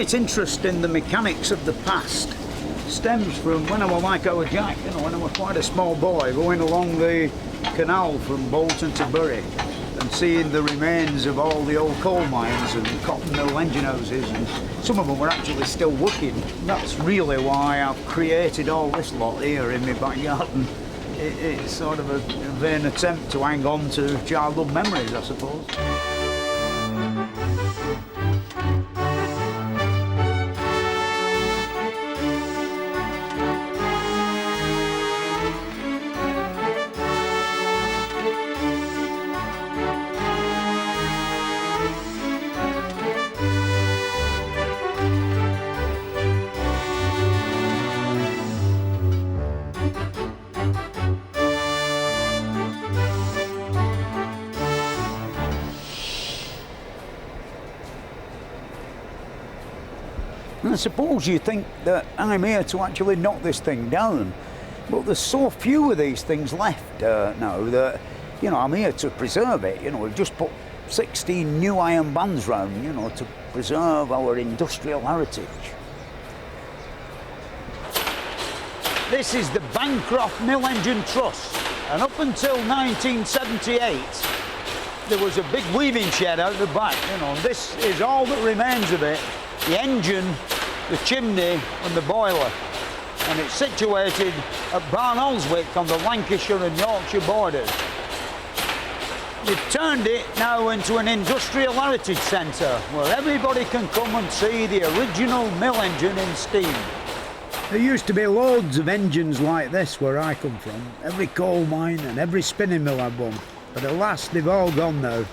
great interest in the mechanics of the past stems from when I was like our Jack, when I was quite a small boy, going along the canal from Bolton to Bury and seeing the remains of all the old coal mines and cotton mill engine houses, and some of them were actually still working. That's really why I've created all this lot here in my back garden. It's sort of a vain attempt to hang on to childhood memories, I suppose. I suppose you think that I'm here to actually knock this thing down, but there's so few of these things left now that, I'm here to preserve it. We've just put 16 new iron bands round, to preserve our industrial heritage. This is the Bancroft Mill Engine Truss, and up until 1978, there was a big weaving shed out the back, and this is all that remains of it. The engine, the chimney and the boiler, and it's situated at Barnoldswick on the Lancashire and Yorkshire borders. They've turned it now into an industrial heritage centre where everybody can come and see the original mill engine in steam. There used to be loads of engines like this where I come from. Every coal mine and every spinning mill had one, but alas, they've all gone now.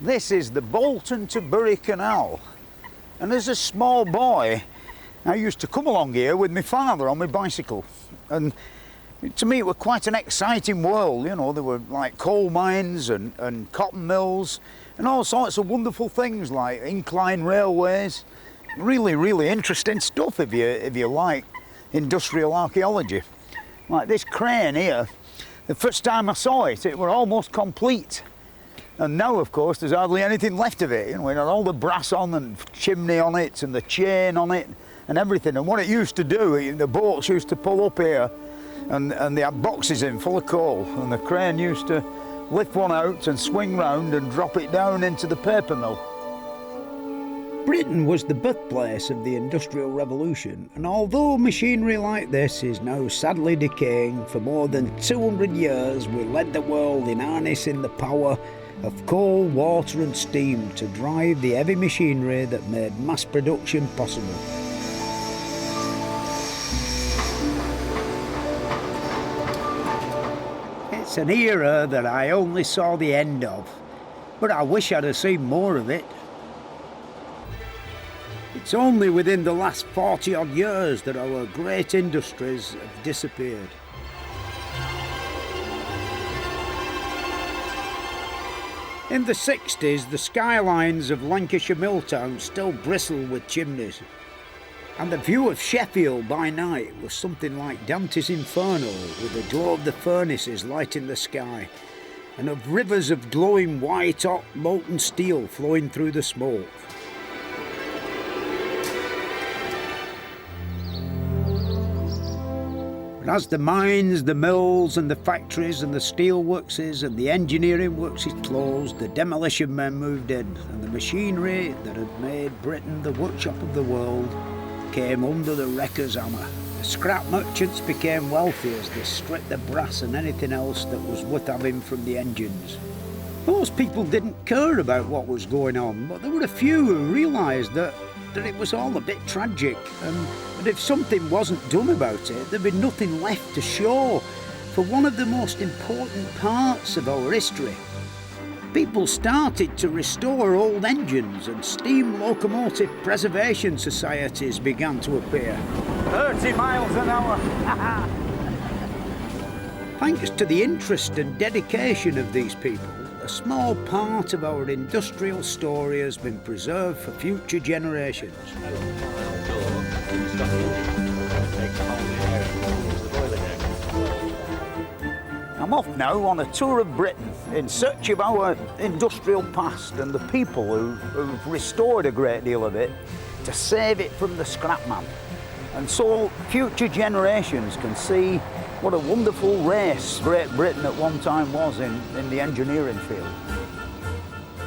This is the Bolton to Bury Canal, and as a small boy I used to come along here with my father on my bicycle, and to me it was quite an exciting world. There were like coal mines and cotton mills and all sorts of wonderful things like incline railways. Really interesting stuff if you like industrial archaeology. Like this crane here, the first time I saw it, it were almost complete. And now, of course, there's hardly anything left of it. It had all the brass on and chimney on it and the chain on it and everything. And what it used to do, the boats used to pull up here and they had boxes in full of coal, and the crane used to lift one out and swing round and drop it down into the paper mill. Britain was the birthplace of the Industrial Revolution, and although machinery like this is now sadly decaying, for more than 200 years we led the world in harnessing the power of coal, water and steam to drive the heavy machinery that made mass production possible. It's an era that I only saw the end of, but I wish I'd have seen more of it. It's only within the last 40 odd years that our great industries have disappeared. In the 60s, the skylines of Lancashire mill towns still bristled with chimneys, and the view of Sheffield by night was something like Dante's Inferno, with the glow of the furnaces lighting the sky, and of rivers of glowing white-hot molten steel flowing through the smoke. But as the mines, the mills and the factories and the steel workses and the engineering workses closed, the demolition men moved in, and the machinery that had made Britain the workshop of the world came under the wrecker's hammer. The scrap merchants became wealthy as they stripped the brass and anything else that was worth having from the engines. Most people didn't care about what was going on, but there were a few who realised that it was all a bit tragic, and that if something wasn't done about it, there'd be nothing left to show for one of the most important parts of our history. People started to restore old engines, and steam locomotive preservation societies began to appear. 30 miles an hour! Thanks to the interest and dedication of these people, a small part of our industrial story has been preserved for future generations. I'm I'm off now on a tour of Britain in search of our industrial past and the people who've restored a great deal of it to save it from the scrapman. And so future generations can see what a wonderful race Great Britain at one time was in the engineering field.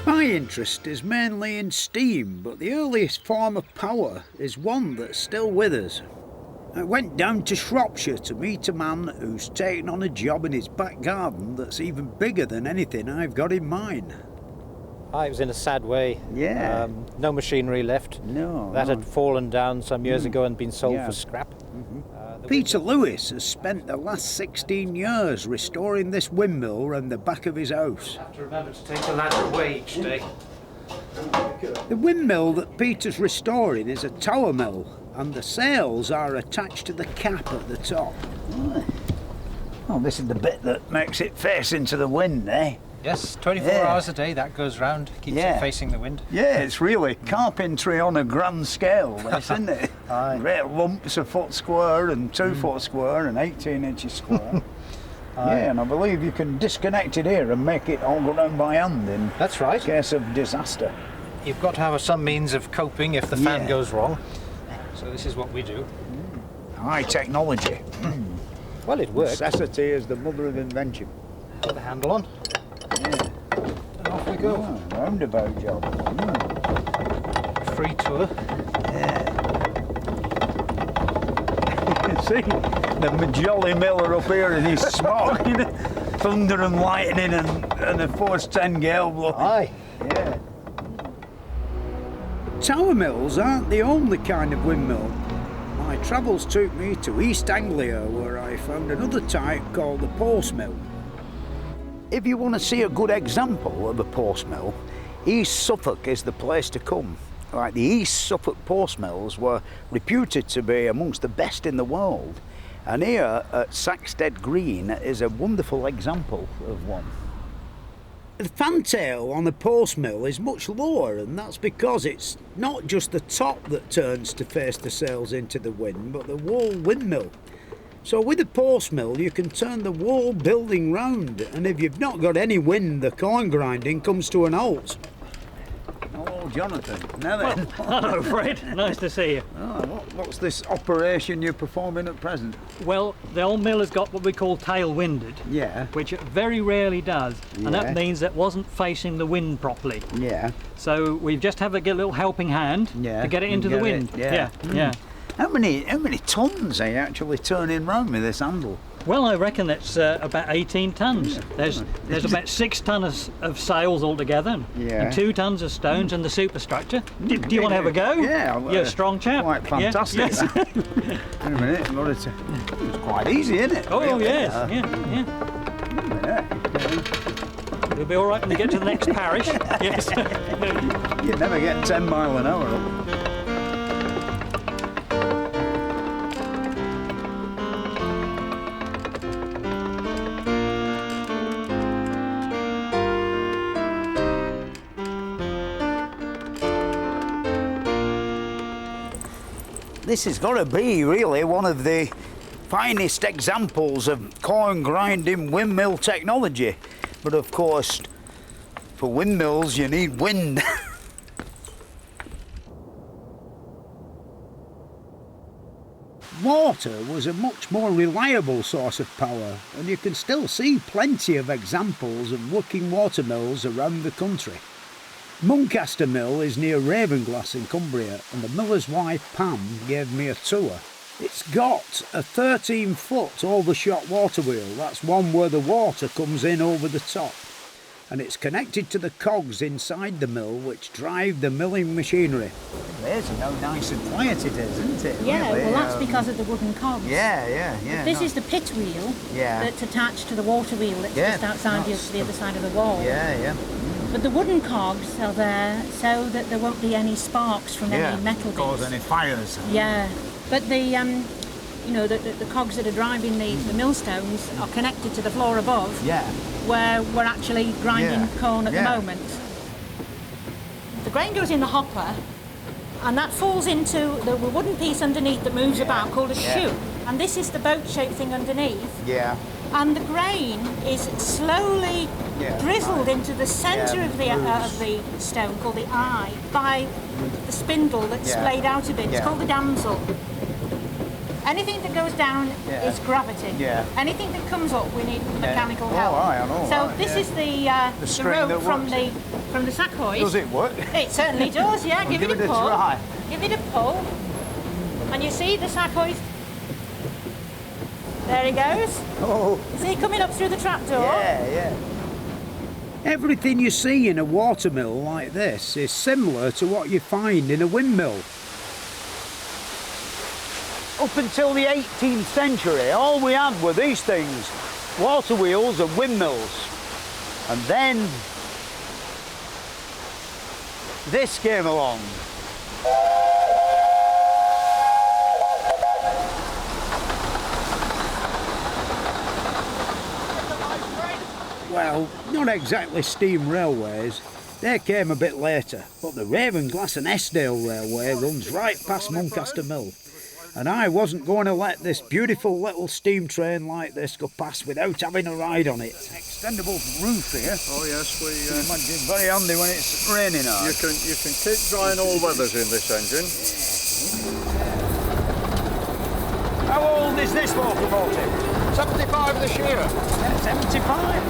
My interest is mainly in steam, but the earliest form of power is one that's still with us. I went down to Shropshire to meet a man who's taken on a job in his back garden that's even bigger than anything I've got in mine. It was in a sad way. Yeah. No machinery left. No. That had fallen down some years ago and been sold Yeah. for scrap. Peter Lewis has spent the last 16 years restoring this windmill round the back of his house. I have to remember to take the ladder away each day. The windmill that Peter's restoring is a tower mill, and the sails are attached to the cap at the top. Oh, this is the bit that makes it face into the wind, eh? Yes, 24 hours a day that goes round, keeps it facing the wind. Yeah, it's really carpentry on a grand scale, this, isn't it? Aye. Great lumps, a foot square and 2 foot square and 18 inches square. Yeah, and I believe you can disconnect it here and make it all go down by hand in That's right. case of disaster. You've got to have some means of coping if the fan goes wrong. So this is what we do. High technology. Well, it works. Necessity is the mother of invention. Put the handle on. Yeah. And off we go. Oh, roundabout job. Free tour. Yeah. See, the jolly miller up here in his smock, thunder and lightning and a force 10 gale blowing. Aye. Yeah. Tower mills aren't the only kind of windmill. My travels took me to East Anglia, where I found another type called the post mill. If you want to see a good example of a post mill, East Suffolk is the place to come. Like the East Suffolk post mills were reputed to be amongst the best in the world, and here at Saxted Green is a wonderful example of one. The fantail on a post mill is much lower, and that's because it's not just the top that turns to face the sails into the wind, but the whole windmill. So with a post mill you can turn the whole building round, and if you've not got any wind, the corn grinding comes to an halt. Hello, Jonathan. Now then. Well, hello, Fred. Nice to see you. What's this operation you're performing at present? Well, the old mill has got what we call tail-winded, Yeah. which it very rarely does, and Yeah. that means it wasn't facing the wind properly. Yeah. So we just have to get a little helping hand Yeah, to get it into the get wind. it, yeah. yeah. How many tons are you actually turning round with this handle? Well, I reckon that's about 18 tons. There's about 6 tons of sails altogether, Yeah. and 2 tons of stones and the superstructure. Do you want to have a go? Yeah. You're a strong chap. Quite fantastic. Yeah, yes. Wait a minute. It's quite easy, isn't it? Oh, Really? yes. Yeah. You'll be all right when you get to the next parish. Yes. You never get 10 mile an hour up. This has got to be really one of the finest examples of corn grinding windmill technology. But of course, for windmills you need wind. Water was a much more reliable source of power, and you can still see plenty of examples of working water mills around the country. Muncaster Mill is near Ravenglass in Cumbria, and the miller's wife Pam gave me a tour. It's got a 13-foot overshot water wheel. That's one where the water comes in over the top. And it's connected to the cogs inside the mill which drive the milling machinery. Amazing how nice and quiet it is, isn't it? Yeah, really? well that's because of the wooden cogs. Yeah. This is the pit wheel that's attached to the water wheel that's just outside the other side of the wall. Yeah. But the wooden cogs are there so that there won't be any sparks from any metal bits. Cause any fires. Yeah, but the the cogs that are driving the millstones are connected to the floor above. Yeah. Where we're actually grinding corn at the moment. The grain goes in the hopper, and that falls into the wooden piece underneath that moves about called a shoe. And this is the boat-shaped thing underneath. Yeah. and the grain is slowly drizzled into the centre of the stone, called the eye, by the spindle that's splayed out of it. It's called the damsel. Anything that goes down is gravity. Anything that comes up, we need mechanical help. This is the rope from the sack hoist. Does it work? It certainly does. Yeah, give it a pull. Try. Give it a pull, and you see the sack hoist. There he goes. Oh. See, coming up through the trapdoor. Yeah. Everything you see in a watermill like this is similar to what you find in a windmill. Up until the 18th century, all we had were these things, water wheels and windmills. And then this came along. Well, not exactly steam railways. They came a bit later, but the Ravenglass and Eskdale Railway runs right past Muncaster Mill. And I wasn't going to let this beautiful little steam train like this go past without having a ride on it. Extendable roof here. Oh yes, It's very handy when it's raining hard. You can keep drying all weathers in this engine. How old is this locomotive? 75 this year. Yeah, 75.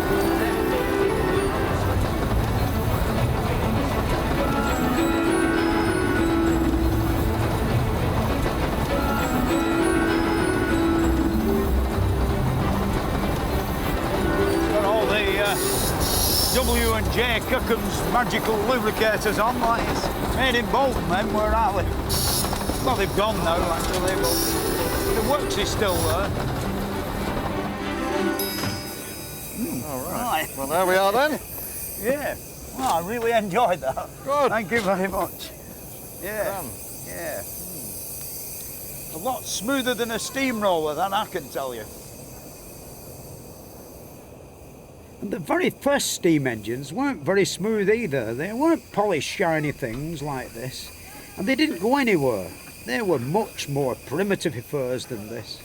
W&J Cookham's magical lubricators on, like it's made in Bolton then, where I live. Well, they've gone now actually, but the works is still there. All right. Well, there we are then. Yeah. Well, I really enjoyed that. Good. Thank you very much. Yeah. Done. Yeah. A lot smoother than a steamroller, that I can tell you. And the very first steam engines weren't very smooth either. They weren't polished, shiny things like this. And they didn't go anywhere. They were much more primitive affairs than this.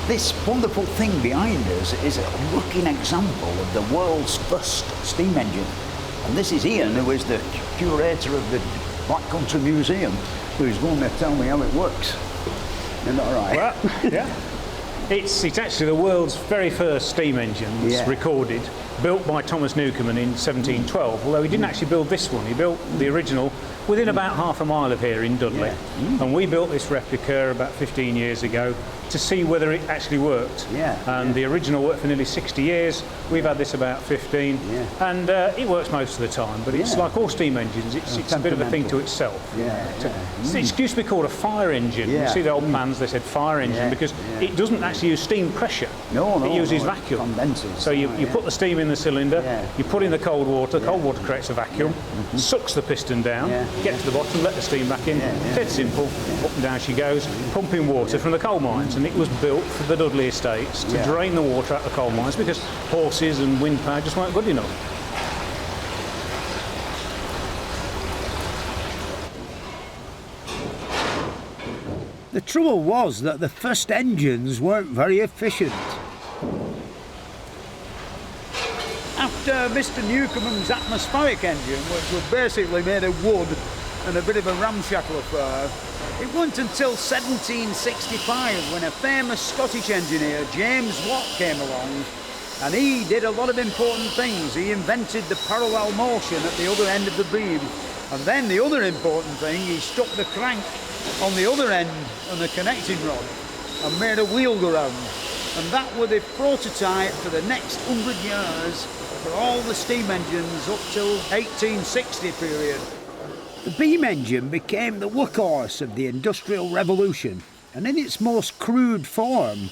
This wonderful thing behind us is a working example of the world's first steam engine. And this is Ian, who is the curator of the Black Country Museum, who's going to tell me how it works. Isn't that right? Well, yeah. It's actually the world's very first steam engine that's recorded, built by Thomas Newcomen in 1712, although he didn't actually build this one. He built the original within about half a mile of here in Dudley. And we built this replica about 15 years ago to see whether it actually worked. And the original worked for nearly 60 years. We've had this about 15, and it works most of the time, but it's like all steam engines, it's a bit of a thing to itself. It used to be called a fire engine. You see the old plans, they said fire engine, because it doesn't actually use steam pressure. It uses vacuum. Condenses. So you put the steam in the cylinder, you put in the cold water creates a vacuum, sucks the piston down, get to the bottom, let the steam back in. Dead simple, up and down she goes, pumping water from the coal mines. And it was built for the Dudley estates to drain the water out of the coal mines because horses and wind power just weren't good enough. The trouble was that the first engines weren't very efficient. After Mr. Newcomen's atmospheric engine, which was basically made of wood and a bit of a ramshackle affair, it wasn't until 1765 when a famous Scottish engineer, James Watt, came along, and he did a lot of important things. He invented the parallel motion at the other end of the beam, and then the other important thing, he stuck the crank on the other end and the connecting rod and made a wheel go round. And that was the prototype for the next 100 years for all the steam engines up till 1860 period. The beam engine became the workhorse of the Industrial Revolution, and in its most crude form,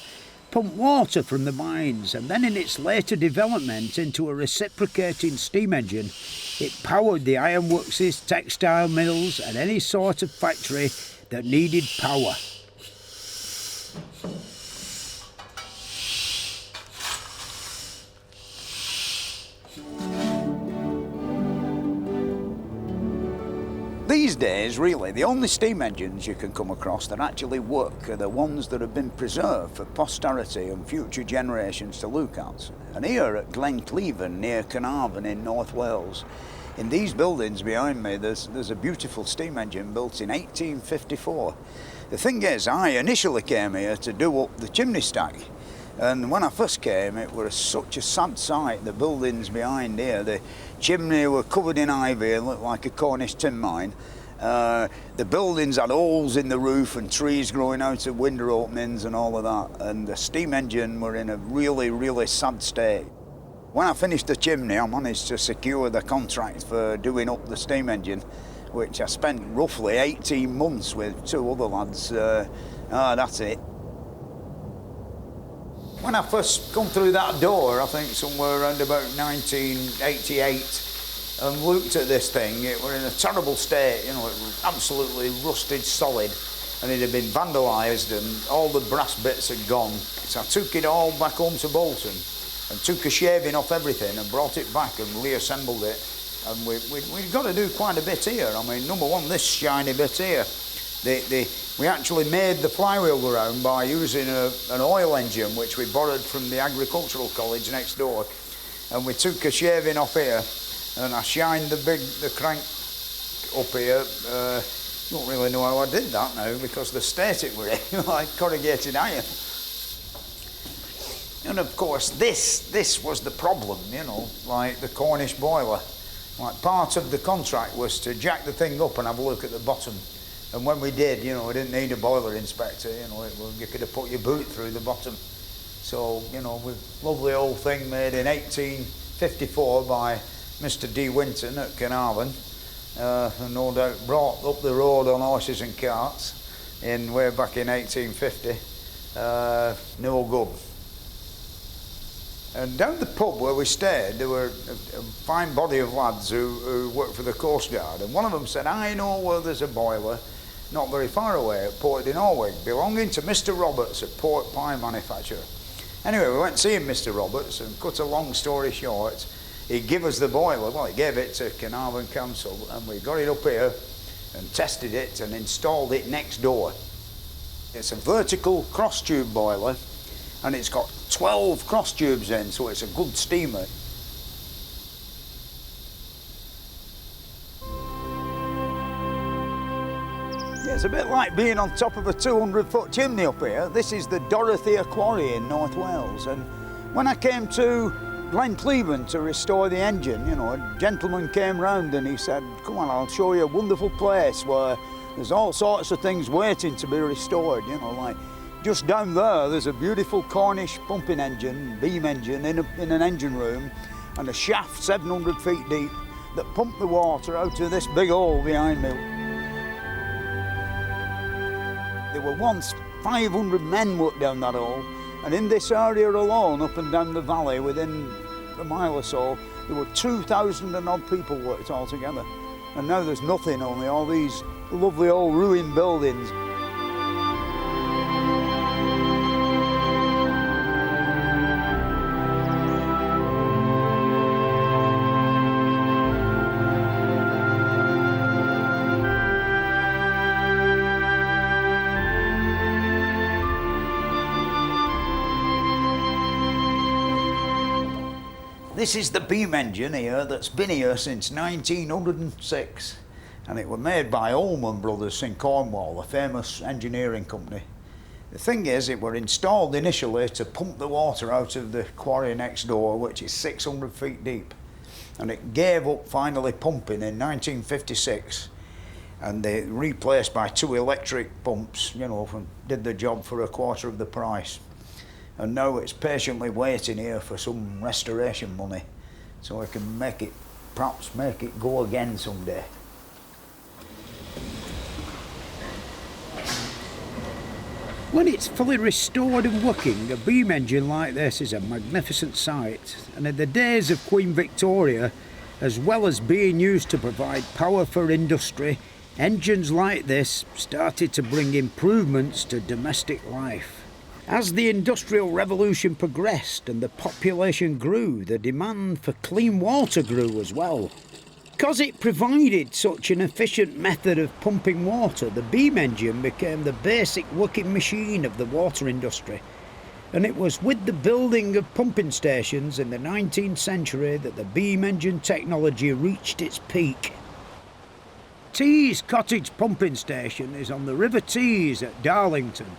pumped water from the mines, and then in its later development into a reciprocating steam engine, it powered the ironworks, textile mills, and any sort of factory that needed power. These days, really, the only steam engines you can come across that actually work are the ones that have been preserved for posterity and future generations to look at. And here at Glencleven, near Carnarvon in North Wales, in these buildings behind me, there's a beautiful steam engine built in 1854. The thing is, I initially came here to do up the chimney stack. And when I first came, it was such a sad sight. The buildings behind here, the chimney were covered in ivy and looked like a Cornish tin mine. The buildings had holes in the roof and trees growing out of window openings and all of that. And the steam engine were in a really, really sad state. When I finished the chimney, I managed to secure the contract for doing up the steam engine, which I spent roughly 18 months with 2 other lads. That's it. When I first come through that door, I think somewhere around about 1988, and looked at this thing, it were in a terrible state, you know, it was absolutely rusted solid, and it had been vandalised and all the brass bits had gone. So I took it all back home to Bolton and took a shaving off everything and brought it back and reassembled it. And we've got to do quite a bit here. I mean, number one, this shiny bit here. We actually made the flywheel go round by using an oil engine which we borrowed from the agricultural college next door, and we took a shaving off here and I shined the crank up here. Don't really know how I did that now because the state it were in, like corrugated iron. And of course this was the problem, you know, like the Cornish boiler. Like part of the contract was to jack the thing up and have a look at the bottom. And when we did, you know, we didn't need a boiler inspector, you know, you could have put your boot through the bottom. So, you know, with lovely old thing made in 1854 by Mr. D. Winton at Carnarvon, and no doubt brought up the road on horses and carts way back in 1850, no good. And down the pub where we stayed, there were a fine body of lads who worked for the Coast Guard, and one of them said, I know where there's a boiler not very far away at Port in Norway, belonging to Mr. Roberts at Port Pie Manufacturer. Anyway, we went seeing Mr. Roberts, and cut a long story short, he gave us the boiler. Well, he gave it to Carnarvon Council, and we got it up here and tested it and installed it next door. It's a vertical cross tube boiler, and it's got 12 cross tubes in, so it's a good steamer. Yeah, it's a bit like being on top of a 200-foot chimney up here. This is the Dorothea Quarry in North Wales, and when I came to Glencleven to restore the engine, you know, a gentleman came round and he said, come on, I'll show you a wonderful place where there's all sorts of things waiting to be restored, you know, like just down there's a beautiful Cornish pumping engine, beam engine, in an engine room, and a shaft 700 feet deep that pumped the water out of this big hole behind me. There were once 500 men worked down that hole, and in this area alone, up and down the valley, within a mile or so, there were 2,000 and odd people worked all together. And now there's nothing, only all these lovely old ruined buildings. This is the beam engine here that's been here since 1906, and it was made by Ullman Brothers in Cornwall, a famous engineering company. The thing is, it were installed initially to pump the water out of the quarry next door, which is 600 feet deep, and it gave up finally pumping in 1956, and they replaced by 2 electric pumps, you know, and did the job for a quarter of the price. And now it's patiently waiting here for some restoration money so I can perhaps make it go again someday. When it's fully restored and working, a beam engine like this is a magnificent sight. And in the days of Queen Victoria, as well as being used to provide power for industry, engines like this started to bring improvements to domestic life. As the Industrial Revolution progressed and the population grew, the demand for clean water grew as well. Because it provided such an efficient method of pumping water, the beam engine became the basic working machine of the water industry. And it was with the building of pumping stations in the 19th century that the beam engine technology reached its peak. Tees Cottage Pumping Station is on the River Tees at Darlington.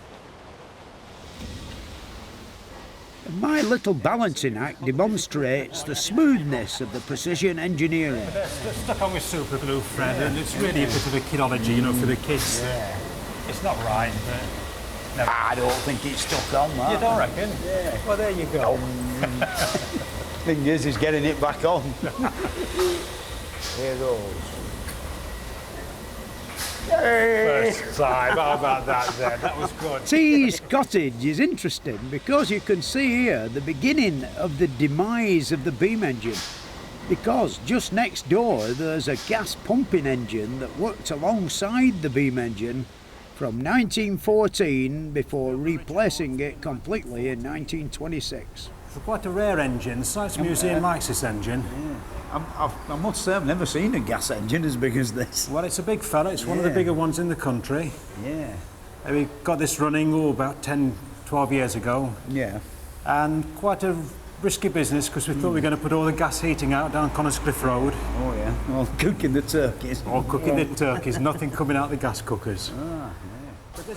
And my little balancing act demonstrates the smoothness of the precision engineering. They're stuck on with super glue, Fred, and it's really a bit of a kidology, you know, for the kids. Yeah. It's not right, but... I don't think it's stuck on that. You don't reckon? Yeah. Well, there you go. Thing is getting it back on. Here goes. First time, how about that then? That was good. Tees Cottage is interesting because you can see here the beginning of the demise of the beam engine. Because just next door there's a gas pumping engine that worked alongside the beam engine from 1914 before replacing it completely in 1926. It's quite a rare engine. The Science Museum likes this engine. Yeah. I must say I've never seen a gas engine as big as this. Well, it's a big fella. It's one of the bigger ones in the country. Yeah. We got this running about 10, 12 years ago. Yeah. And quite a risky business because we thought we were going to put all the gas heating out down Connors Cliff Road. Oh yeah. Well, cooking the turkeys. Or cooking the turkeys. Nothing coming out the gas cookers. Ah, yeah.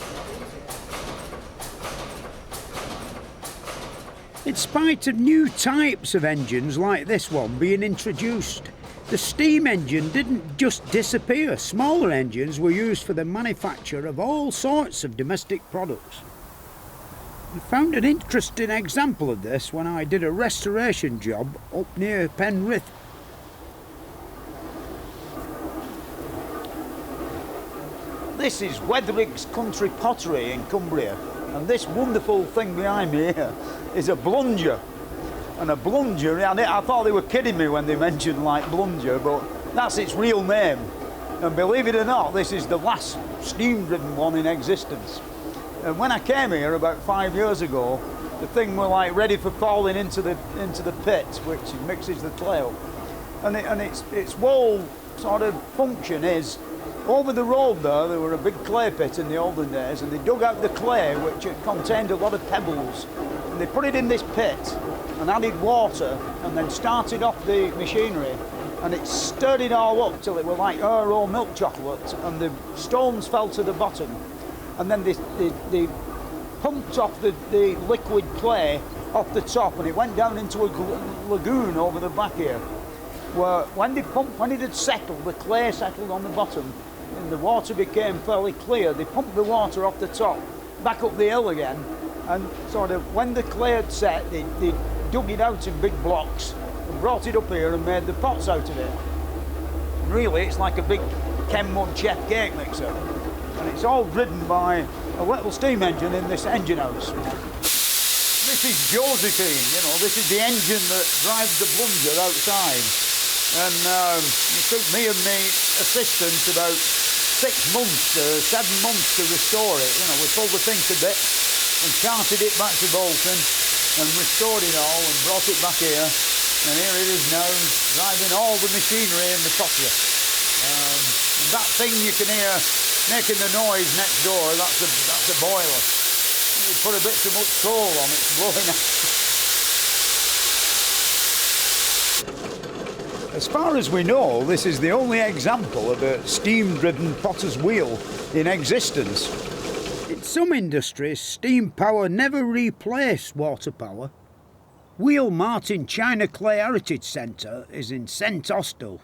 In spite of new types of engines like this one being introduced, the steam engine didn't just disappear. Smaller engines were used for the manufacture of all sorts of domestic products. I found an interesting example of this when I did a restoration job up near Penrith. This is Wetherig's Country Pottery in Cumbria, and this wonderful thing behind me here is a blunger. And a blunger, I thought they were kidding me when they mentioned like blunger, but that's its real name. And believe it or not, this is the last steam-driven one in existence. And when I came here about 5 years ago, the thing was like ready for falling into the pit, which mixes the clay up. And its whole sort of function is, over the road there were a big clay pit in the olden days, and they dug out the clay, which contained a lot of pebbles, and they put it in this pit and added water and then started off the machinery, and it stirred it all up till it was like raw milk chocolate, and the stones fell to the bottom, and then they pumped off the liquid clay off the top, and it went down into a lagoon over the back here, where when it had settled, the clay settled on the bottom and the water became fairly clear. They pumped the water off the top back up the hill again, and sort of when the clay had set, they dug it out in big blocks and brought it up here and made the pots out of it. And really, it's like a big Kenwood chef cake mixer, and it's all driven by a little steam engine in this engine house. This is Josephine, you know, this is the engine that drives the blunger outside. And it took me and my assistant about 6 months, 7 months to restore it. You know, we pulled the thing to bits and carted it back to Bolton and restored it all and brought it back here. And here it is now, driving all the machinery in the pottery. And that thing you can hear making the noise next door, that's a boiler. We put a bit too much coal on, it's blowing out. As far as we know, this is the only example of a steam-driven potter's wheel in existence. In some industries, steam power never replaced water power. Wheel Martin China Clay Heritage Centre is in St Austell.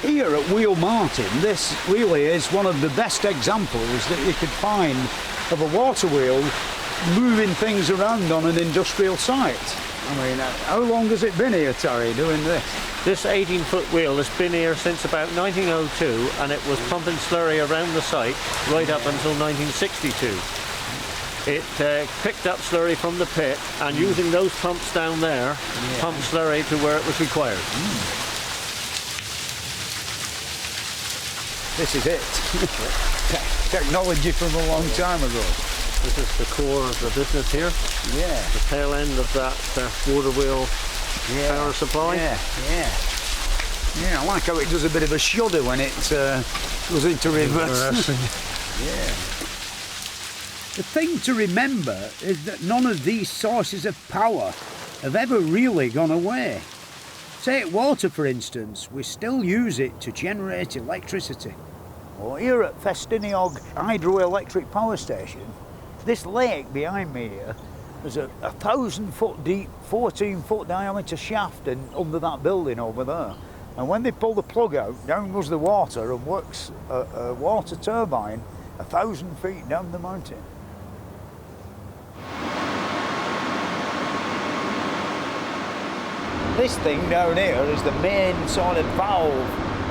Here at Wheel Martin, this really is one of the best examples that you could find of a water wheel moving things around on an industrial site. I mean, how long has it been here, Terry, doing this? This 18-foot wheel has been here since about 1902, and it was pumping slurry around the site right up until 1962. It picked up slurry from the pit, and using those pumps down there, pumped slurry to where it was required. This is it. Technology from a long time ago. This is the core of the business here. Yeah. The tail end of that water wheel power supply. Yeah. Yeah, I like how it does a bit of a shudder when it goes into reverse. Yeah. The thing to remember is that none of these sources of power have ever really gone away. Take water, for instance. We still use it to generate electricity. Well, here at Festiniog Hydroelectric Power Station, this lake behind me here, there's a 1,000-foot deep, 14-foot diameter shaft under that building over there. And when they pull the plug out, down goes the water and works a water turbine 1,000 feet down the mountain. This thing down here is the main sort of valve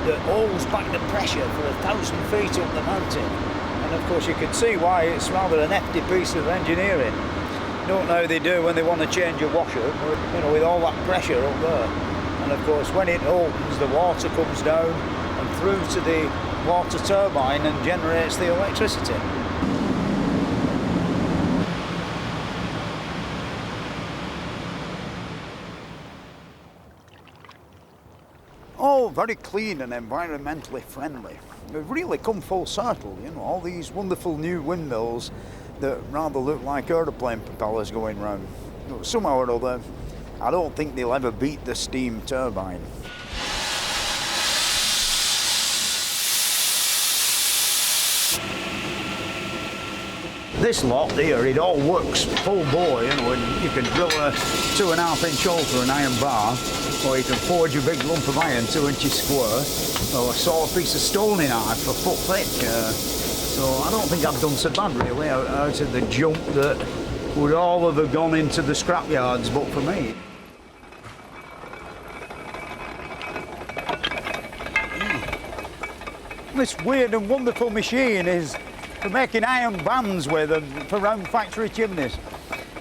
that holds back the pressure for 1,000 feet up the mountain. And of course you can see why it's rather an hefty piece of engineering. Don't know how they do when they want to change a washer, but, you know, with all that pressure up there. And of course when it opens, the water comes down and through to the water turbine and generates the electricity. All very clean and environmentally friendly. We've really come full circle, you know, all these wonderful new windmills that rather look like aeroplane propellers going round. Somehow or other, I don't think they'll ever beat the steam turbine. This lot here, it all works full bore, you know, and you can drill a 2.5-inch hole through an iron bar, or you can forge a big lump of iron 2 inches square, or saw a piece of stone in half a foot thick. So I don't think I've done so bad really out of the junk that would all have gone into the scrapyards, but for me. This weird and wonderful machine is for making iron bands with and for round factory chimneys.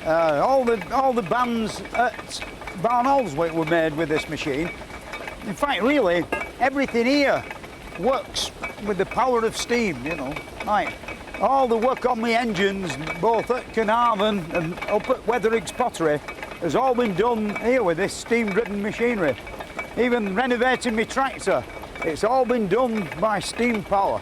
All the bands at Barn Allswick were made with this machine. In fact, really, everything here works with the power of steam, you know. Like, all the work on the engines, both at Carnarvon and up at Wetherig's Pottery, has all been done here with this steam-driven machinery. Even renovating my tractor, it's all been done by steam power.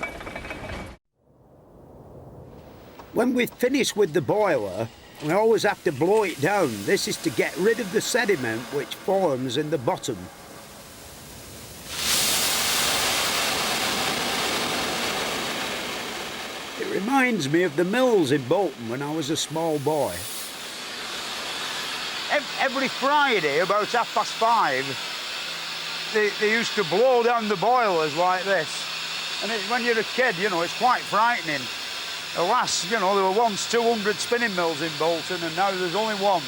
When we finish with the boiler, we always have to blow it down. This is to get rid of the sediment which forms in the bottom. It reminds me of the mills in Bolton when I was a small boy. Every Friday, about 5:30, they used to blow down the boilers like this. And when you're a kid, you know, it's quite frightening. Alas, you know, there were once 200 spinning mills in Bolton and now there's only one,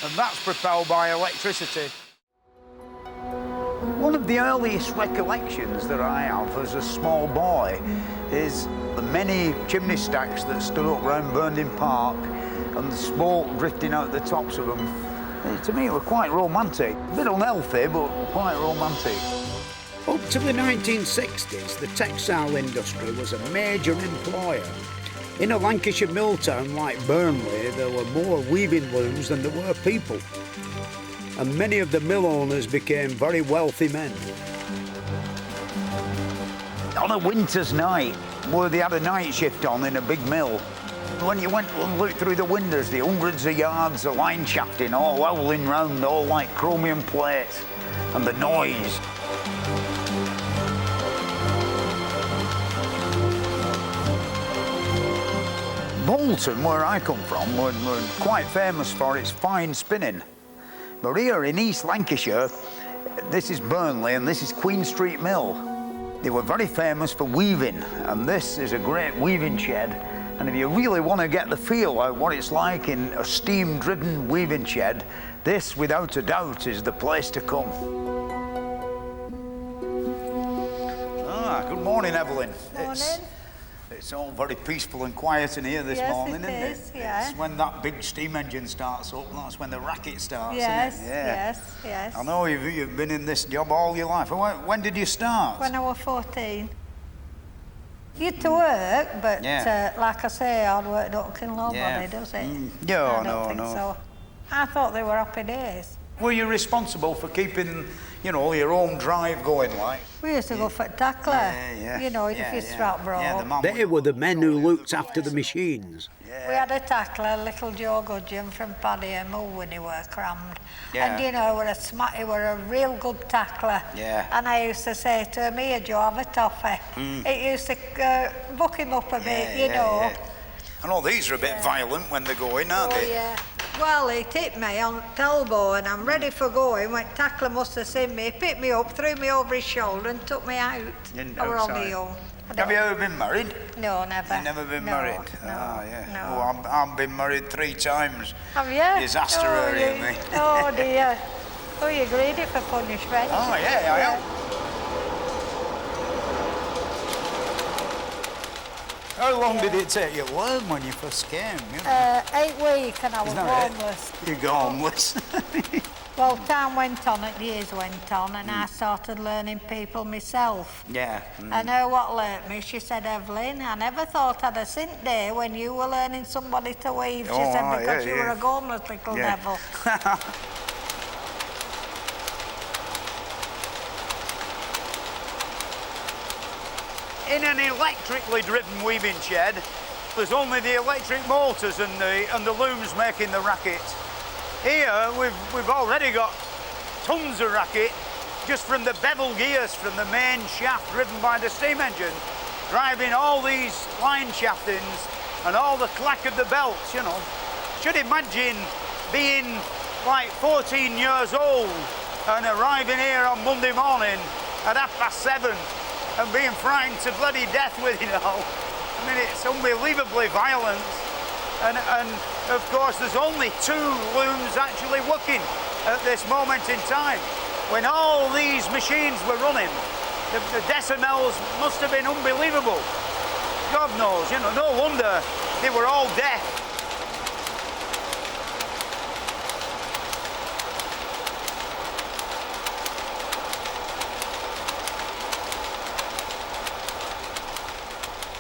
and that's propelled by electricity. One of the earliest recollections that I have as a small boy is the many chimney stacks that stood up round Burnden Park and the smoke drifting out the tops of them. To me, it was quite romantic. A bit unhealthy, but quite romantic. Up to the 1960s, the textile industry was a major employer. In a Lancashire mill town like Burnley, there were more weaving looms than there were people. And many of the mill owners became very wealthy men. On a winter's night, where they had a night shift on in a big mill, when you went and looked through the windows, the hundreds of yards of line shafting all howling round, all like chromium plates, and the noise. Bolton, where I come from, were quite famous for its fine spinning. But here in East Lancashire, this is Burnley and this is Queen Street Mill. They were very famous for weaving, and this is a great weaving shed. And if you really want to get the feel of what it's like in a steam-driven weaving shed, this, without a doubt, is the place to come. Good morning, Evelyn. Morning. It's all very peaceful and quiet in here this morning, isn't it? Yeah. It's when that big steam engine starts up, that's when the racket starts, Yes, isn't it? Yeah. yes. I know you've been in this job all your life. When did you start? When I was 14. Used to work, but like I say, hard work don't kill nobody, does it? Yeah, I don't think so. I thought they were happy days. Were you responsible for keeping, you know, your own drive going like? We used to go for tackler, you know, if your strap broke. They were the men who looked after the machines. We had a tackler, little Joe Gudgeon from Padiham, who when he were crammed. Yeah. And you know, he were a real good tackler. Yeah. And I used to say to him, here Joe, have a toffee. It used to buck him up a bit, you know. Yeah. I know these are a bit violent when they're going, aren't they? Yeah. Well, he tipped me on the elbow and I'm ready for going. When tackler must have seen me, he picked me up, threw me over his shoulder and took me out. I were on my own. Have you ever been married? No, never. You've never been married? No, Oh, yeah. no. Oh, I've been married 3 times. Have you? Disaster area, me. Oh, dear. Oh, you're greedy for punishment. Oh, yeah, I am. How long did it take you to learn when you first came? You know? 8 weeks and I was homeless. You go homeless. Well, time went on and years went on and I started learning people myself. Yeah. I know what learnt me. She said, Evelyn, I never thought I'd a cent day when you were learning somebody to weave. She said, because you were a homeless little devil. In an electrically driven weaving shed, there's only the electric motors and the looms making the racket. Here, we've already got tons of racket just from the bevel gears from the main shaft driven by the steam engine, driving all these line shaftings and all the clack of the belts, you know. Should imagine being like 14 years old and arriving here on Monday morning at 7:30 and being frightened to bloody death with it all. I mean, it's unbelievably violent. And of course, there's only 2 looms actually working at this moment in time. When all these machines were running, the decimals must have been unbelievable. God knows, you know, no wonder they were all deaf.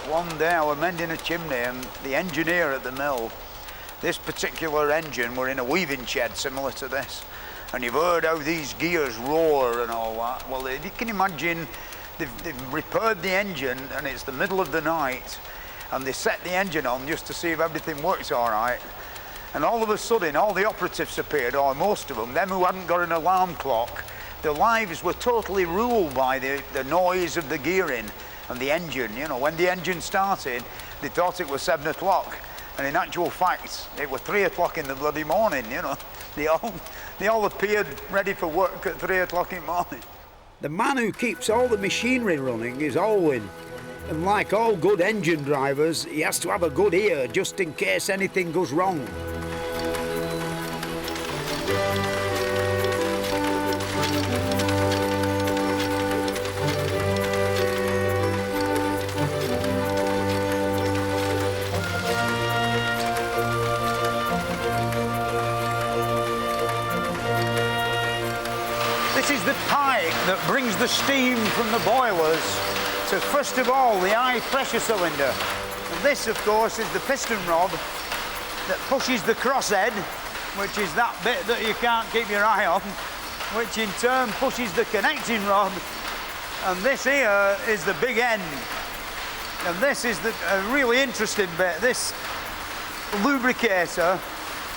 One day I was mending a chimney and the engineer at the mill, this particular engine were in a weaving shed similar to this. And you've heard how these gears roar and all that. Well, you can imagine they've repaired the engine and it's the middle of the night and they set the engine on just to see if everything works all right. And all of a sudden, all the operatives appeared, or most of them who hadn't got an alarm clock. Their lives were totally ruled by the noise of the gearing and the engine. You know, when the engine started, they thought it was 7 o'clock. And in actual fact, it was 3 o'clock in the bloody morning, you know. They all appeared ready for work at 3 o'clock in the morning. The man who keeps all the machinery running is Olwyn. And like all good engine drivers, he has to have a good ear just in case anything goes wrong. This is the pipe that brings the steam from the boilers to, first of all, the high pressure cylinder. And this, of course, is the piston rod that pushes the crosshead, which is that bit that you can't keep your eye on, which in turn pushes the connecting rod. And this here is the big end. And this is a really interesting bit. This lubricator,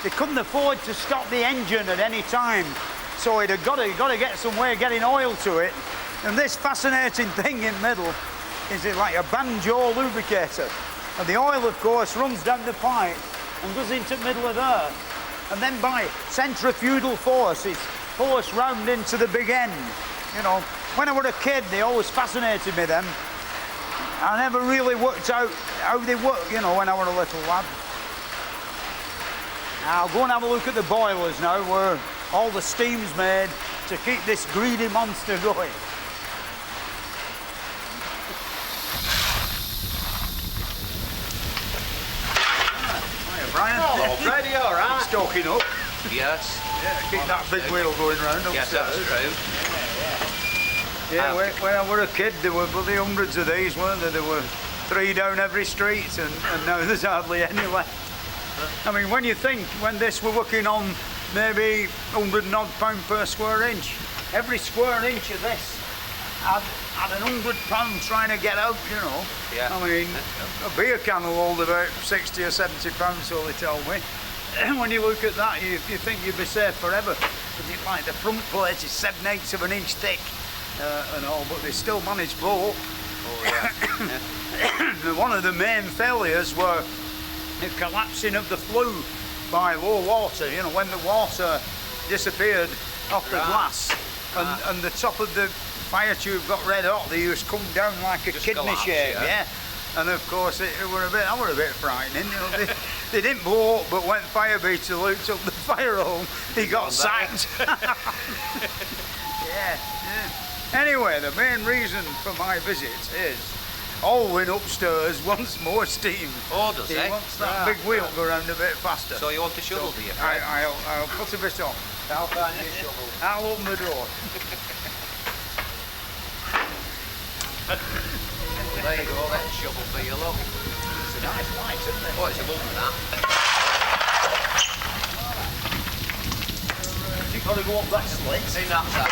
they couldn't afford to stop the engine at any time. So it had got to get some way of getting oil to it. And this fascinating thing in the middle is like a banjo lubricator. And the oil, of course, runs down the pipe and goes into the middle of there. And then by centrifugal force, it's forced round into the big end. You know, when I was a kid, they always fascinated me then. I never really worked out how they work, you know, when I was a little lad. Now, I'll go and have a look at the boilers now, where all the steam's made to keep this greedy monster going. Hiya, Brian. Hello, Fred, you all right? Stalking up. Yes. Yeah, keep that big wheel going round upstairs. Yes, that's true. Yeah, when I was a kid, there were bloody hundreds of these, weren't there? There were 3 down every street, and now there's hardly any left. I mean, when you think, when this were working on maybe £100 and odd per square inch. Every square inch of this had £100 trying to get out, you know. Yeah. I mean, a beer can will hold about 60 or 70 pounds, so they tell me. And when you look at that, you think you'd be safe forever. But it's like the front plate is 7/8 of an inch thick and all, but they still manage blow up. Oh, yeah. One of the main failures were the collapsing of the flue by low water, you know, when the water disappeared off the glass and the top of the fire tube got red hot, they used to come down like a kidney collapse, shape, yeah. And of course, it were a bit frightening. You know, they didn't blow up, but when fire beater looked up the fire home, he got sacked. Yeah. Anyway, the main reason for my visit is Alwyn upstairs wants more steam. Oh, does he? Wants that big wheel go round a bit faster. So you want a shovel, do you? I'll put a bit on. I'll find you a shovel. I'll open the door. There you go, that's a shovel for you, look. It's a nice light, isn't it? Oh, it's above that. You've got to go up that slit. See, that's that.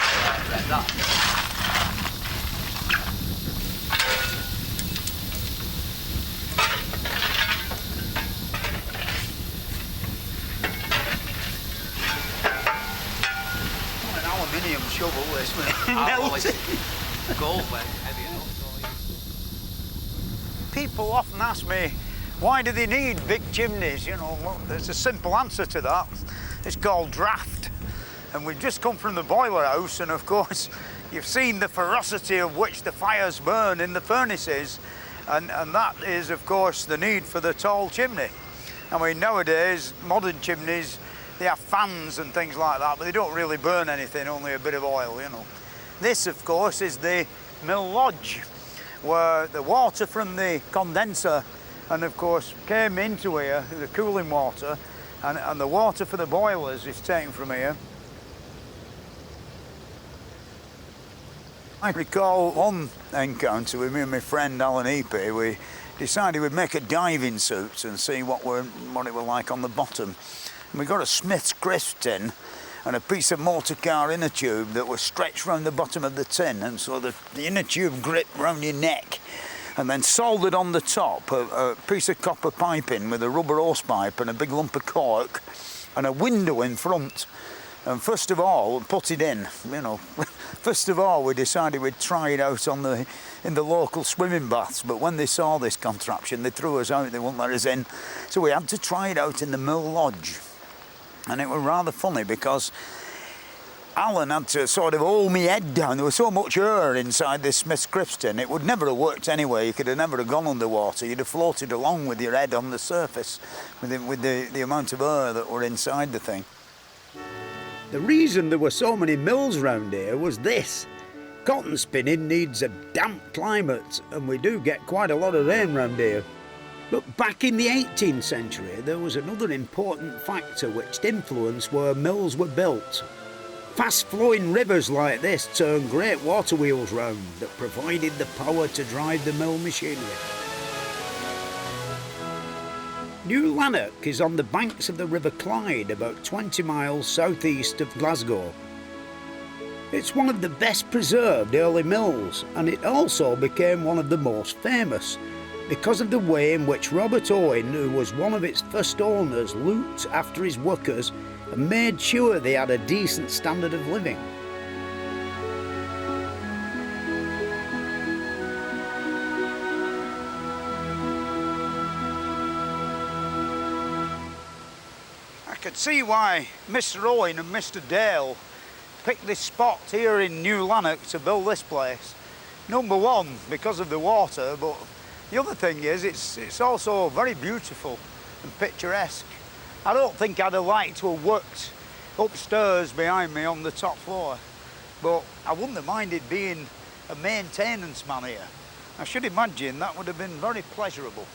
An aluminium shovel, this one. Gold when heavy enough. People often ask me, why do they need big chimneys? You know, well, there's a simple answer to that. It's called draft. And we've just come from the boiler house, and of course, you've seen the ferocity of which the fires burn in the furnaces, and that is, of course, the need for the tall chimney. I mean, nowadays, modern chimneys, they have fans and things like that, but they don't really burn anything, only a bit of oil, you know. This, of course, is the mill lodge, where the water from the condenser and of course came into here, the cooling water, and the water for the boilers is taken from here. I recall one encounter with me and my friend Alan Eapy. We decided we'd make a diving suit and see what it were like on the bottom. And we got a Smith's crisp tin and a piece of motor car inner tube that was stretched round the bottom of the tin, and so the inner tube gripped round your neck, and then soldered on the top a piece of copper piping with a rubber hose pipe and a big lump of cork and a window in front. And first of all, put it in, you know. First of all, we decided we'd try it out in the local swimming baths, but when they saw this contraption, they threw us out, they wouldn't let us in. So we had to try it out in the mill lodge. And it was rather funny because Alan had to sort of hold my head down. There was so much air inside this Smith's crisp tin, it would never have worked anyway. You could have never have gone underwater. You'd have floated along with your head on the surface with the amount of air that were inside the thing. The reason there were so many mills round here was this. Cotton spinning needs a damp climate, and we do get quite a lot of rain round here. But back in the 18th century, there was another important factor which influenced where mills were built. Fast-flowing rivers like this turned great water wheels round that provided the power to drive the mill machinery. New Lanark is on the banks of the River Clyde, about 20 miles southeast of Glasgow. It's one of the best preserved early mills, and it also became one of the most famous because of the way in which Robert Owen, who was one of its first owners, looked after his workers and made sure they had a decent standard of living. I could see why Mr. Owen and Mr. Dale picked this spot here in New Lanark to build this place. Number one, because of the water, but the other thing is it's also very beautiful and picturesque. I don't think I'd have liked to have worked upstairs behind me on the top floor, but I wouldn't have minded being a maintenance man here. I should imagine that would have been very pleasurable.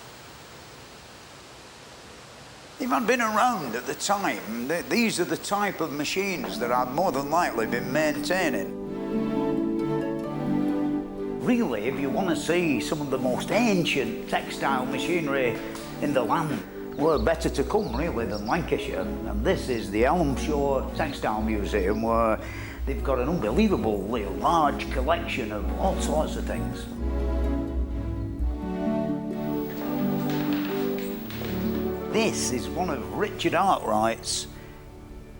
If I'd been around at the time, these are the type of machines that I'd more than likely been maintaining. Really, if you want to see some of the most ancient textile machinery in the land, were better to come really than Lancashire. And this is the Elmshire Textile Museum, where they've got an unbelievably large collection of all sorts of things. This is one of Richard Arkwright's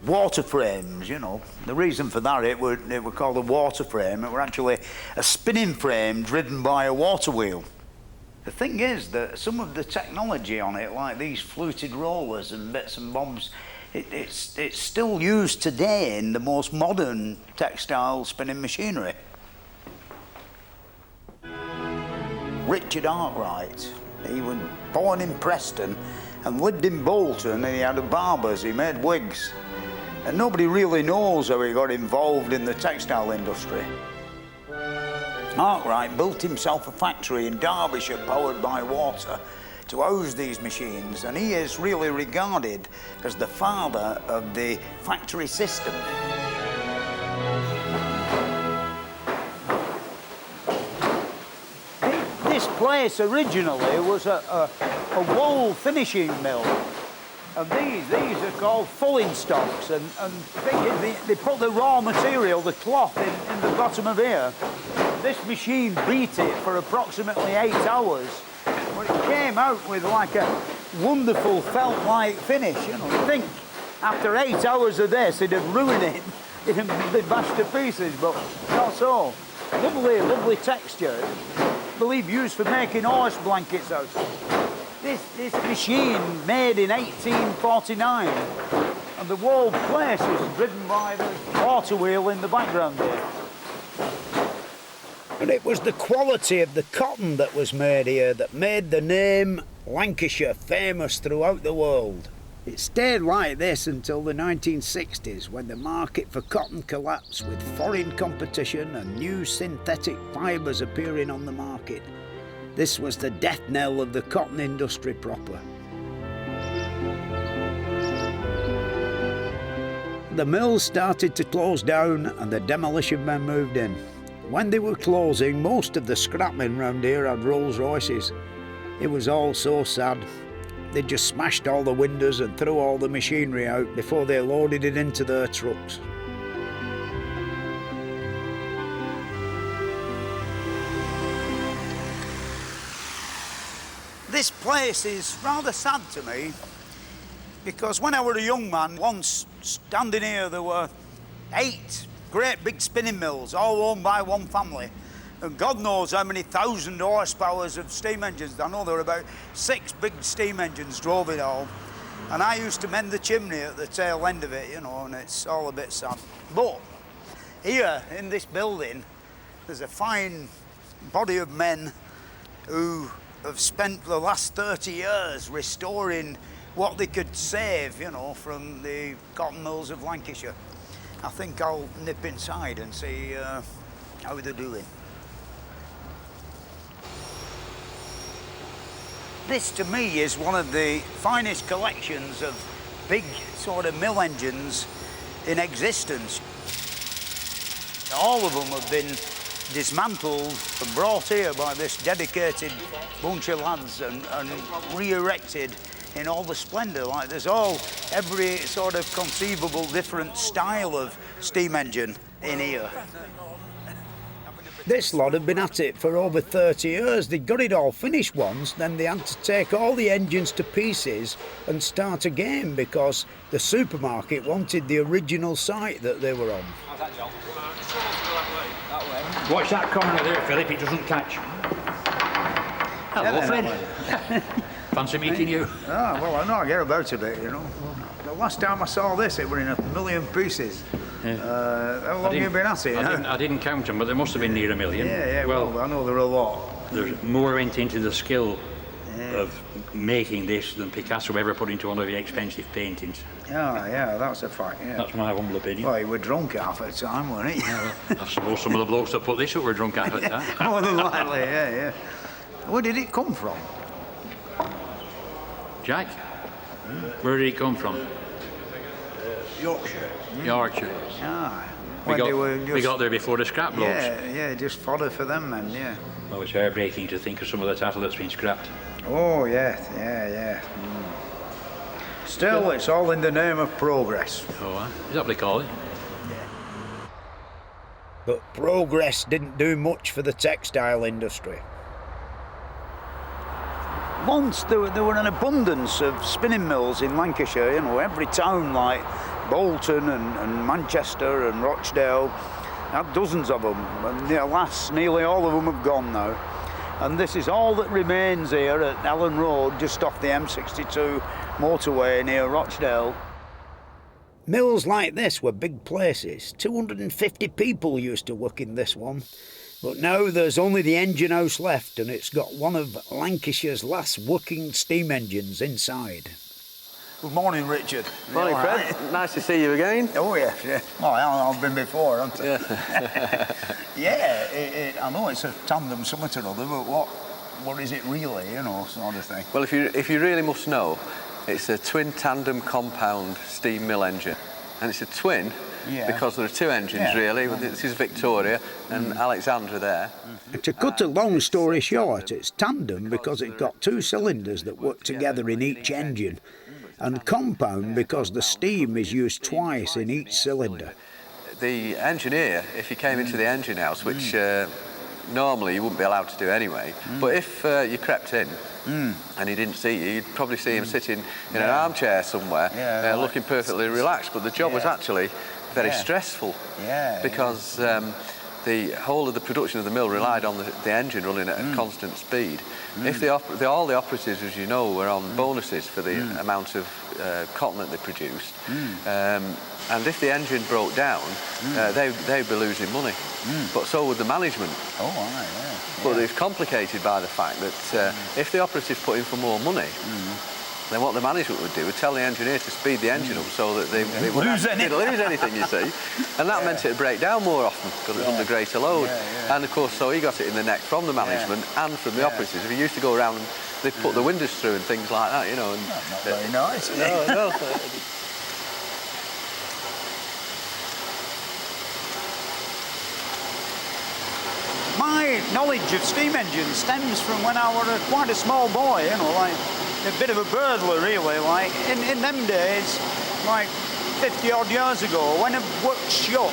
water frames, you know. The reason for that, it were called a water frame. It were actually a spinning frame driven by a water wheel. The thing is that some of the technology on it, like these fluted rollers and bits and bobs, it's still used today in the most modern textile spinning machinery. Richard Arkwright, he was born in Preston and lived in Bolton, and he had a barber's, he made wigs. And nobody really knows how he got involved in the textile industry. Arkwright built himself a factory in Derbyshire powered by water to house these machines, and he is really regarded as the father of the factory system. This place originally was a wool finishing mill. And these are called fulling stocks, and they put the raw material, the cloth, in the bottom of here. This machine beat it for approximately 8 hours, but it came out with like a wonderful felt-like finish. You know, I think after 8 hours of this, it'd have ruined it, it'd be bashed to pieces, but not so. Lovely, lovely texture. I believe used for making horse blankets out. This machine made in 1849, and the whole place is driven by the water wheel in the background here. But it was the quality of the cotton that was made here that made the name Lancashire famous throughout the world. It stayed like this until the 1960s, when the market for cotton collapsed with foreign competition and new synthetic fibres appearing on the market. This was the death knell of the cotton industry proper. The mills started to close down and the demolition men moved in. When they were closing, most of the scrapmen round here had Rolls Royces. It was all so sad. They just smashed all the windows and threw all the machinery out before they loaded it into their trucks. This place is rather sad to me, because when I was a young man, once standing here, there were 8 great big spinning mills, all owned by one family. And God knows how many thousand horsepowers of steam engines. I know there were about 6 big steam engines drove it all. And I used to mend the chimney at the tail end of it, you know, and it's all a bit sad. But here, in this building, there's a fine body of men who have spent the last 30 years restoring what they could save, you know, from the cotton mills of Lancashire. I think I'll nip inside and see how they're doing. This, to me, is one of the finest collections of big sort of mill engines in existence. All of them have been dismantled and brought here by this dedicated bunch of lads and re-erected in all the splendour. Like there's every sort of conceivable different style of steam engine in here. This lot have been at it for over 30 years. They got it all finished once, then they had to take all the engines to pieces and start again because the supermarket wanted the original site that they were on. How's that, John? That way. Watch that corner there, Philip, it doesn't catch. Hello, Fred. Fancy meeting you. Ah, well, I know I get about a bit, you know. The last time I saw this, it were in 1,000,000 pieces. Yeah. How long have you been at it? I didn't count them, but there must have been near 1,000,000. Yeah, well, I know there are a lot. There's more went into the skill of making this than Picasso ever put into one of the expensive paintings. Yeah, that's a fact, yeah. That's my humble opinion. Well, you were drunk half the time, weren't you? Yeah, well, I suppose some of the blokes that put this up were drunk half the time. More than likely, yeah. Where did it come from? Jack? Where did it come from? Yorkshire. Yorkshire. Ah. We got there before the scrap blokes. Yeah, just fodder for them, man, yeah. Well, it's heartbreaking to think of some of the tattle that's been scrapped. Oh, yeah. Still, it's all in the name of progress. Oh, is that what they call it? But progress didn't do much for the textile industry. Once there were an abundance of spinning mills in Lancashire, every town like Bolton and Manchester and Rochdale had dozens of them, and alas, nearly all of them have gone now. And this is all that remains here at Ellen Road, just off the M62 motorway near Rochdale. Mills like this were big places. 250 people used to work in this one. But now there's only the engine house left, and it's got one of Lancashire's last working steam engines inside. Good morning, Richard. Morning, Fred. Right? Nice to see you again. Oh, yeah. Oh, I've been before, haven't I? Yeah. I know it's a tandem something or other, but what is it really, sort of thing? Well, if you really must know, it's a twin tandem compound steam mill engine. And it's a twin because there are two engines, really. This is Victoria and Alexandra there. To cut a long story short, it's tandem because it's got two cylinders that work together in each engine, and compound because the steam is used twice in each cylinder. The engineer, if he came into the engine house, which normally you wouldn't be allowed to do anyway, but if you crept in and he didn't see you, you'd probably see him sitting in an armchair somewhere, looking perfectly relaxed, but the job was actually very stressful because the whole of the production of the mill relied on the engine running at a constant speed. If all the operatives, as you know, were on bonuses for the amount of cotton that they produced, and if the engine broke down, they'd be losing money. But so would the management. But it's complicated by the fact that if the operatives put in for more money, then what the management would do would tell the engineer to speed the engine up so that they wouldn't lose anything, you see. And that meant it'd break down more often because it was under greater load. And of course, so he got it in the neck from the management and from the operatives. If he used to go around and they'd put the windows through and things like that, And, not very nice. No. My knowledge of steam engines stems from when I was quite a small boy, like a bit of a burglar really, like in them days, like 50 odd years ago, when a works shut,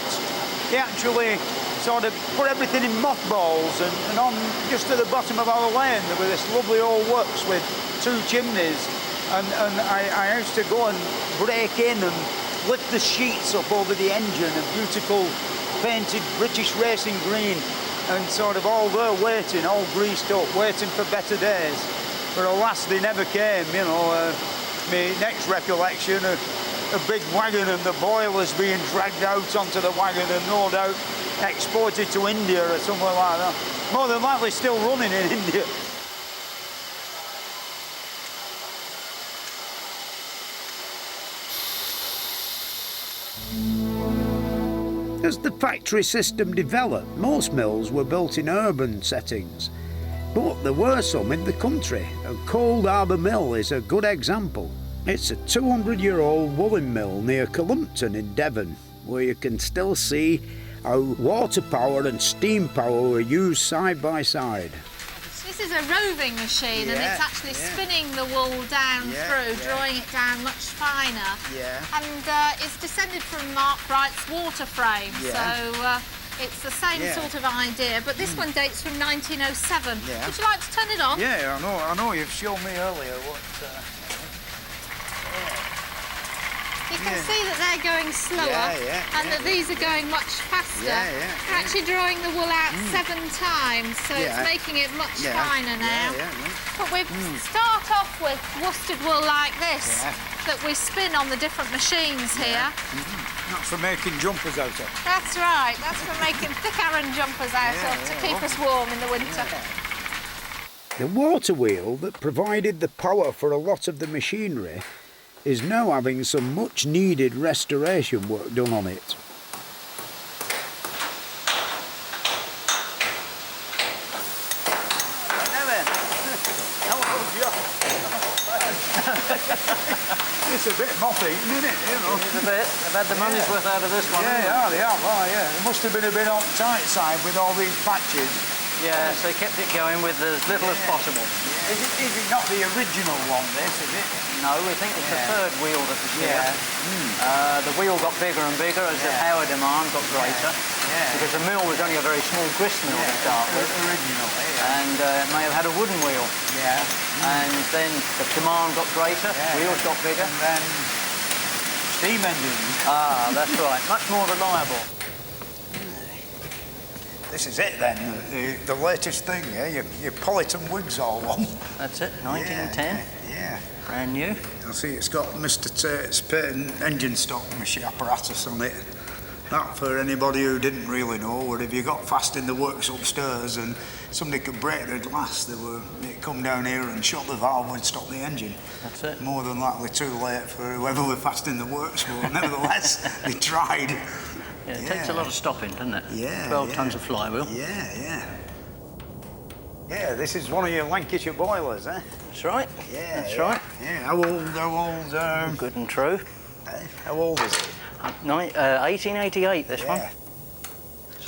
they actually sort of put everything in mothballs and on just at the bottom of our lane there was this lovely old works with two chimneys, and I used to go and break in and lift the sheets up over the engine, a beautiful painted British racing green, and sort of all there waiting, all greased up, waiting for better days. But alas, they never came, My next recollection, a big wagon and the boilers being dragged out onto the wagon and no doubt exported to India or somewhere like that. More than likely still running in India. As the factory system developed, most mills were built in urban settings, but there were some in the country, and Cold Harbour Mill is a good example. It's a 200-year-old woolen mill near Columpton in Devon, where you can still see how water power and steam power were used side by side. This is a roving machine, and it's actually spinning the wool down through, drawing it down much finer. And it's descended from Mark Wright's water frame, so it's the same sort of idea, but this one dates from 1907. Would you like to turn it on? Yeah, I know. You've shown me earlier what... You can see that they're going slower and that these are going much faster. They're actually drawing the wool out 7 times, so it's making it much finer now. But we start off with worsted wool like this that we spin on the different machines here. That's for making jumpers out of. That's right, that's for making thick Aran jumpers out of to keep us warm in the winter. The water wheel that provided the power for a lot of the machinery is now having some much needed restoration work done on it. It's a bit moppy, isn't it? It's a bit. I've had the money's worth out of this one. They have. It must have been a bit on the tight side with all these patches. Yeah, so they kept it going with as little as possible. Is it not the original one, this, is it? No, we think it's the third wheel that was here. Yeah. The wheel got bigger and bigger as the power demand got greater. Yeah. Because the mill was only a very small grist mill to start with. Originally, yeah. And it may have had a wooden wheel. Yeah. And then the demand got greater, wheels got bigger. And then steam engines. Ah, that's right. Much more reliable. This is it then, the latest thing, yeah? Your Politan wigs all one. That's it, 1910. Yeah. Brand new. I see it's got Mr. Tate's patent engine stock machine apparatus on it. That, for anybody who didn't really know, would if you got fast in the works upstairs and somebody could break the glass, they'd come down here and shut the valve and stop the engine. That's it. More than likely too late for whoever were fast in the works, but nevertheless, they tried. Yeah, it takes a lot of stopping, doesn't it? Yeah. 12 tons of flywheel. Yeah. Yeah, this is one of your Lancashire boilers, eh? That's right. Yeah. That's right. Yeah, how old? Good and true. How old is it? 1888, this one.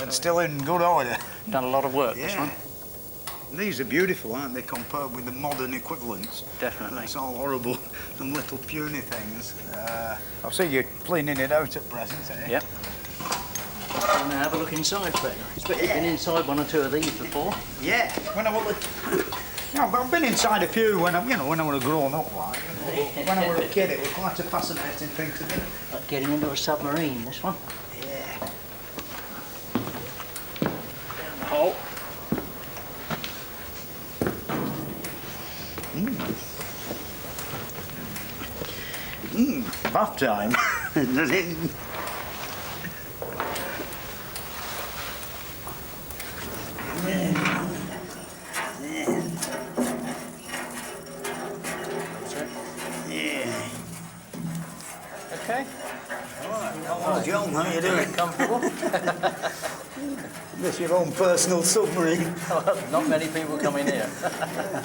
And still in good order. Done a lot of work, this one. These are beautiful, aren't they, compared with the modern equivalents? Definitely. It's all horrible and little puny things. I see you're cleaning it out at present, eh? Yep. We're going to have a look inside, Fred. I expect you've been inside one or two of these before. Yeah. I've been inside a few when I was grown up, like. When I was a kid, it was quite a fascinating thing to do. Like getting into a submarine, this one. Yeah. Down the hole. Bath time. Okay. Oh, John, how you doing? Comfortable? This your own personal submarine. Not many people come in here.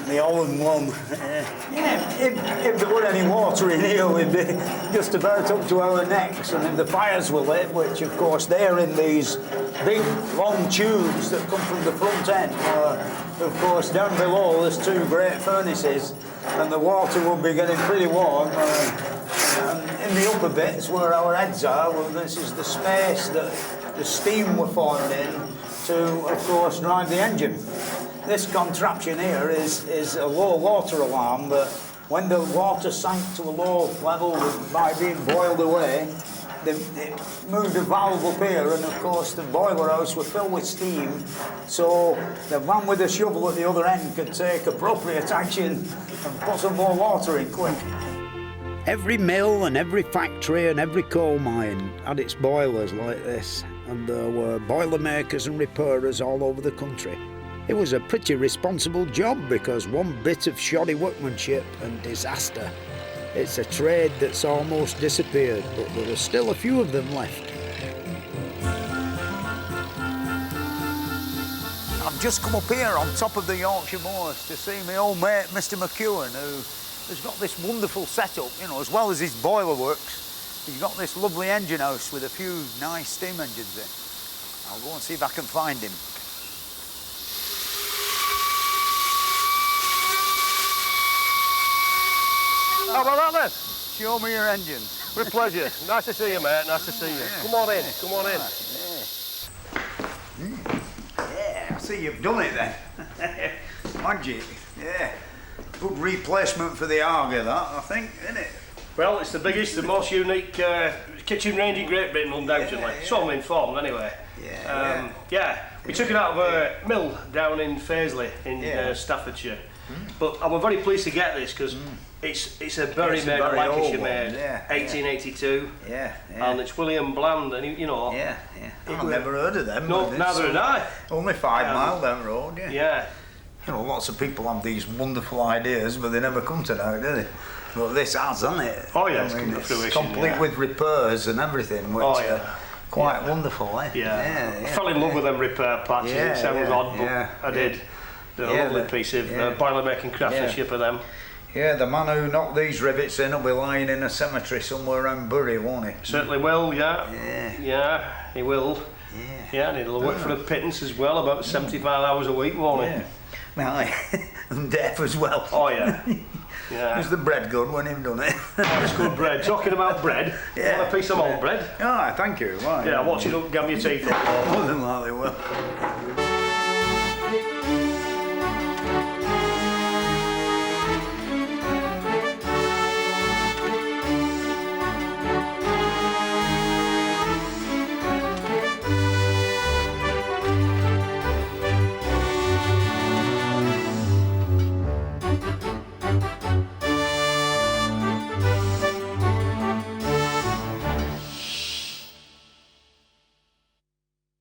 The all-in-one. Yeah, if there were any water in here, we'd be just about up to our necks, and if the fires were lit, which of course they're in these big long tubes that come from the front end, of course down below there's two great furnaces, and the water will be getting pretty warm. In the upper bits where our heads are, well, this is the space that the steam were formed in to, of course, drive the engine. This contraption here is a low water alarm that when the water sank to a low level by being boiled away, it moved a valve up here, and of course the boiler house was filled with steam, so the man with the shovel at the other end could take appropriate action and put some more water in quick. Every mill and every factory and every coal mine had its boilers like this, and there were boiler makers and repairers all over the country. It was a pretty responsible job, because one bit of shoddy workmanship and disaster. It's a trade that's almost disappeared, but there are still a few of them left. I've just come up here on top of the Yorkshire moors to see my old mate, Mr. McEwen, who's got this wonderful setup, as well as his boiler works. He's got this lovely engine house with a few nice steam engines in. I'll go and see if I can find him. How about that then? Show me your engines. With pleasure. Nice to see you, mate. Nice to see you. Yeah. Come on in. Come on in. Yeah, I see you've done it then. Magic. Yeah. Good replacement for the Arga, that, I think, isn't it? Well, it's the biggest, the most unique kitchen range in Great Britain, undoubtedly. Yeah. So I'm informed, anyway. Yeah. We took it out of a mill down in Fazeley in Staffordshire. But I was very pleased to get this because it's a very made, Lancashire made, 1882. And it's William Bland, and I've never heard of them. No, neither had I. Only 5 mile down the road, Yeah. Lots of people have these wonderful ideas, but they never come to know, do they? But this has, hasn't it? Oh yeah, it's complete with repairs and everything, which are quite wonderful, eh? Yeah. I fell in love with them repair patches. It sounds odd, but I did. They're a lovely piece of boiler making craftsmanship of them. Yeah, the man who knocked these rivets in will be lying in a cemetery somewhere around Bury, won't he? Certainly will, Yeah, he will. And he'll work for a pittance as well, about 75 hours a week, won't he? Now, and deaf as well. Oh yeah. Yeah. Was the bread good when you've done it? Oh, it's good bread. Talking about bread, Yeah. want a piece of malt bread? Ah, thank you. Why? Yeah, watch it up, gum your teeth up. More than likely will.